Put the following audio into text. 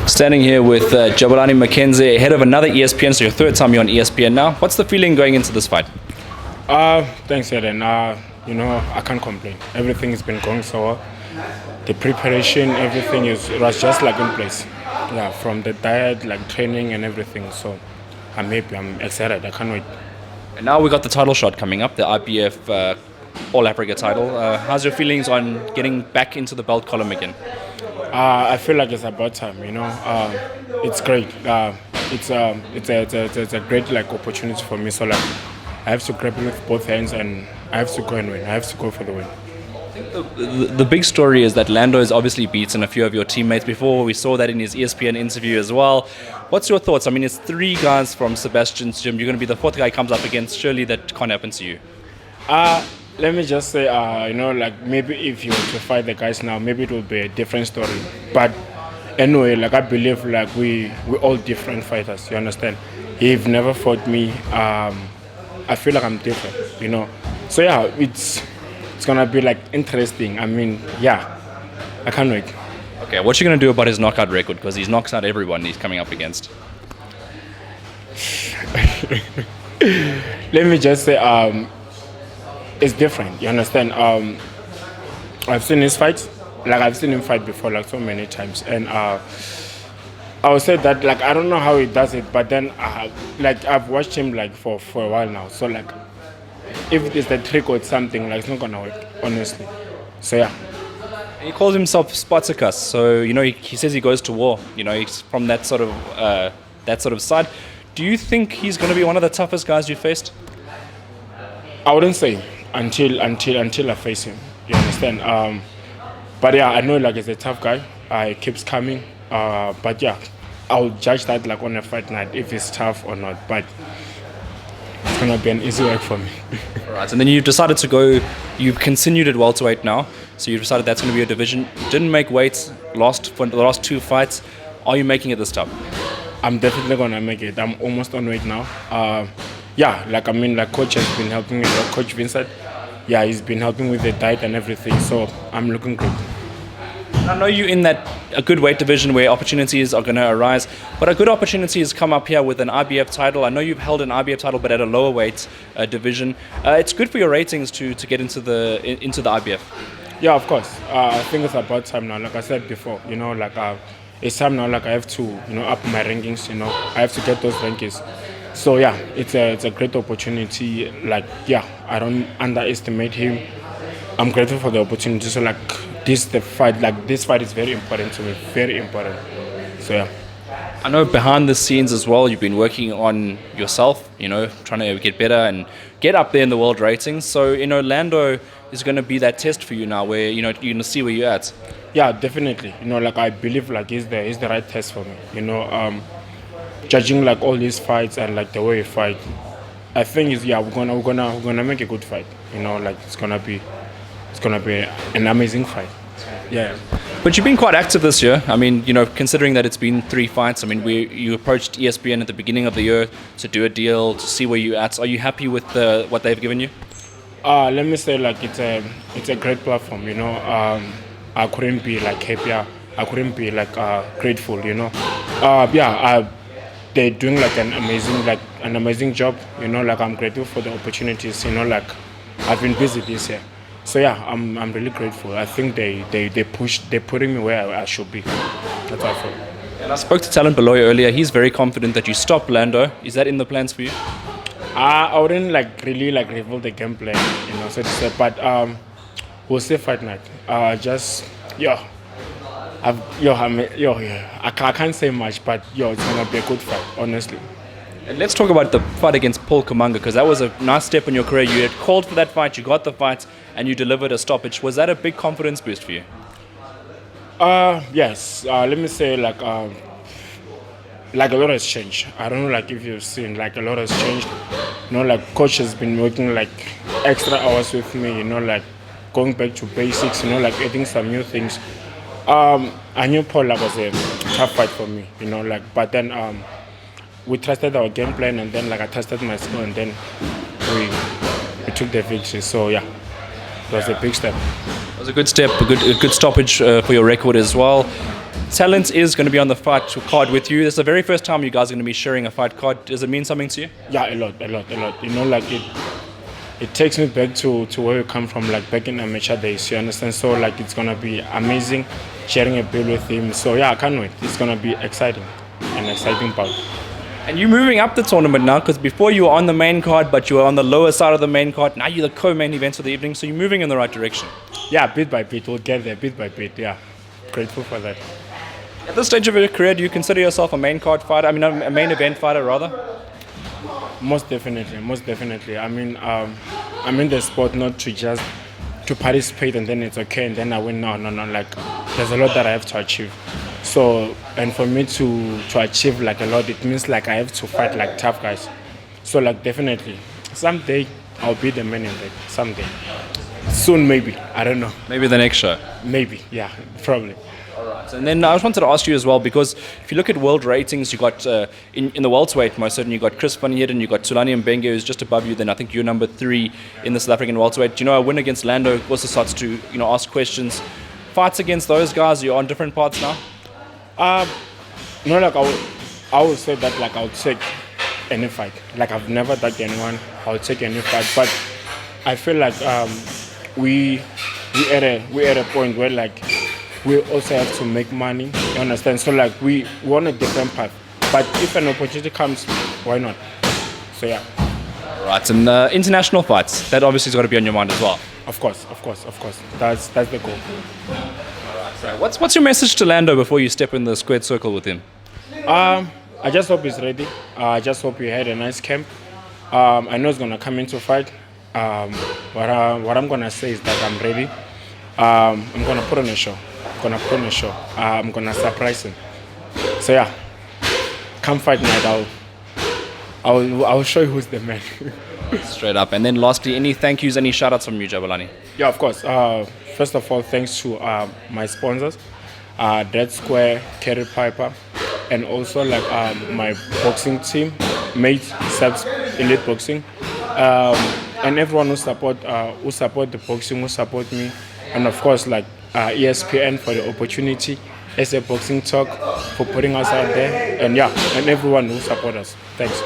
Standing here with Jabulani Makhense, ahead of another ESPN, so your third time you're on ESPN now. What's the feeling going into this fight? Thanks, Eden. I can't complain. Everything has been going so well. The preparation, everything was just like in place. Yeah, from the diet, like training and everything. So I'm happy. I'm excited. I can't wait. And now we got the title shot coming up, the IBF All Africa title. How's your feelings on getting back into the belt column again? I feel like it's about time. It's great. It's a great like opportunity for me. So like, I have to grab it with both hands and I have to go and win. I have to go for the win. The big story is that Lando has obviously beaten a few of your teammates before. We saw that in his ESPN interview as well. What's your thoughts? I mean, it's three guys from Sebastian's gym. You're going to be the fourth guy he comes up against. Surely that can't happen to you. Let me just say, like maybe if you were to fight the guys now, maybe it would be a different story. But anyway, like I believe like we're all different fighters. You understand? He've never fought me. I feel like I'm different. So yeah, it's gonna be like interesting. I mean, yeah, I can't wait. Okay, what you gonna do about his knockout record? Because he's knocks out everyone he's coming up against. Let me just say, it's different. You understand? I've seen his fights. Like I've seen him fight before, like so many times, and I would say that like I don't know how he does it, but then like I've watched him like for a while now. So like, if it's a trick or something, like it's not gonna work, honestly. So yeah. He calls himself Spartacus, so he says he goes to war. He's from that sort of side. Do you think he's going to be one of the toughest guys you faced? I wouldn't say until I face him. You understand? But yeah, I know like he's a tough guy. He keeps coming. But yeah, I'll judge that like on a fight night if he's tough or not. But it's gonna be an easy work for me. All right, and then you've decided to go. You've continued at welterweight now, so you've decided that's going to be your division. You didn't make weight, lost for the last two fights. Are you making it this time? I'm definitely gonna make it. I'm almost on weight now. Yeah, like I mean, like coach has been helping me. Coach Vincent, yeah, he's been helping with the diet and everything. So I'm looking good. I know you're in a good weight division where opportunities are going to arise, but a good opportunity has come up here with an IBF title. I know you've held an IBF title, but at a lower weight division. It's good for your ratings to get into the IBF. Yeah, of course. I think it's about time now. Like I said before, it's time now. Like I have to, up my rankings. I have to get those rankings. So yeah, it's a great opportunity. Like yeah, I don't underestimate him. I'm grateful for the opportunity. So like this fight is very important to me. Very important. So yeah. I know behind the scenes as well, you've been working on yourself, trying to get better and get up there in the world ratings. So, Lando is going to be that test for you now where, you're going to see where you're at. Yeah, definitely. Like I believe like he's the right test for me. Judging like all these fights and like the way he fight, I think we're gonna make a good fight. Like it's gonna be an amazing fight. Yeah. But you've been quite active this year. I mean, considering that it's been 3 fights. I mean, you approached ESPN at the beginning of the year to do a deal, to see where you're at. Are you happy with what they've given you? Let me say like it's a great platform. I couldn't be like happier. I couldn't be like grateful. They're doing like an amazing job. Like I'm grateful for the opportunities. Like I've been busy this year. So yeah, I'm really grateful. I think they're putting me where I should be. That's how I feel. And I spoke to Talent Below earlier. He's very confident that you stop Lando. Is that in the plans for you? I wouldn't like really like reveal the game plan, so to say. But we'll see fight night. I can't say much, but it's gonna be a good fight, honestly. And let's talk about the fight against Paul Kamanga, because that was a nice step in your career. You had called for that fight, you got the fight, and you delivered a stoppage. Was that a big confidence boost for you? Yes. Let me say like a lot has changed. I don't know like if you've seen like a lot has changed. Like coach has been working like extra hours with me. Like going back to basics. Like adding some new things. I knew Paul was a tough fight for me. But then we trusted our game plan, and then like I trusted my skill, and then we took the victory. So yeah, it was a big step. It was a good step, a good stoppage for your record as well. Talent is going to be on the fight card with you. This is the very first time you guys are going to be sharing a fight card. Does it mean something to you? Yeah, a lot. You know, like it takes me back to where we come from, like back in amateur days, you understand? So like it's gonna be amazing sharing a bill with him. So yeah, I can't wait. It's gonna be exciting, an exciting part. And you're moving up the tournament now, because before you were on the main card, but you were on the lower side of the main card. Now you're the co-main event of the evening, so you're moving in the right direction. Yeah, bit by bit, we'll get there, bit by bit, yeah. Grateful for that. At this stage of your career, do you consider yourself a main card fighter? I mean, a main event fighter, rather? Most definitely. I mean, I'm in the sport not to just to participate and then it's okay and then I win. No. Like, there's a lot that I have to achieve. So, and for me to achieve like a lot, it means like I have to fight like tough guys. So, like, definitely, someday I'll be the main event. Someday, soon maybe. I don't know. Maybe the next show. Maybe, yeah, probably. And then I just wanted to ask you as well, because if you look at world ratings, you got in the welterweight, most certainly, you got Chris Van Heerden, you got Jabulani Makhense, who's just above you. Then I think you're number 3 in the South African welterweight. You know, a win against Lando also starts to ask questions. Fights against those guys, you're on different parts now. Like I would say that like I'll take any fight. Like I've never touched anyone. I'll take any fight, but I feel like we at a point where like we also have to make money. You understand? So like we want a different path. But if an opportunity comes, why not? So yeah. Right, and international fights, that obviously has got to be on your mind as well. Of course. That's the goal. So what's your message to Lando before you step in the squared circle with him? I just hope he's ready. I just hope he had a nice camp. I know he's gonna come into fight. What I'm gonna say is that I'm ready. I'm gonna put on a show. I'm gonna surprise him. So yeah, come fight night. I'll show you who's the man. Straight up. And then lastly, any thank yous, any shout outs from you, Jabulani? Yeah, of course. First of all, thanks to my sponsors, Dead Square, Kerry Piper, and also like my boxing team, Mate Subs Elite Boxing, and everyone who support the boxing, who support me, and of course like ESPN for the opportunity, SA Boxing Talk for putting us out there, and yeah, and everyone who support us. Thanks.